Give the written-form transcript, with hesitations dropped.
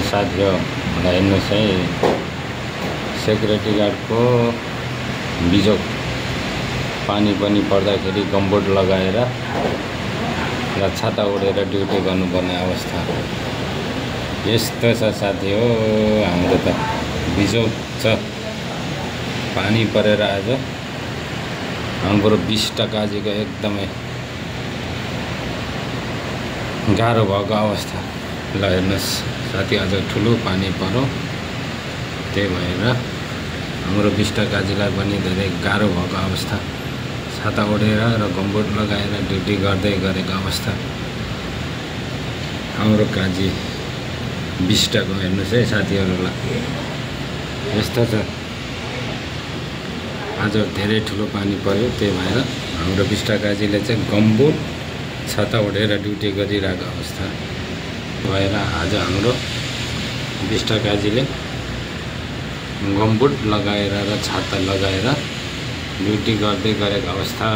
साथीहरूलाई हेर्नुहोस् है, सेक्युरिटी गार्डको बिजोग पानी पनि पर्दाखेरि गमबुट लगाएर र छाता ओढेर ड्युटी गर्नुपर्ने अवस्था यस्तो छ साथी हो। हाम्रो त बिजोग छ, पानी परेर आज हाम्रो 20 काजीको एकदमै गाह्रो भएको अवस्था। ल हेर्नुहोस् साथी, आज ठुलो पानी पर्यो, त्यही भएर हाम्रो 20 काजीलाई पनि धेरै गाह्रो भएको अवस्था। छाता ओढेर र गमबुट लगाएर ड्युटी गर्दै गरेको अवस्था हाम्रो काजी 20 को हेर्नुहोस् है साथीहरूलाई, यस्तो छ। आज धेरै ठुलो पानी पर्यो, त्यही भएर हाम्रो 20 काजीले चाहिँ गमबुट छाता ओढेर ड्युटी गरिरहेको अवस्था भएर आज हाम्रो 20 काजीले गमबुट लगाएर र छाता लगाएर ड्युटी गर्दै गरेको अवस्था।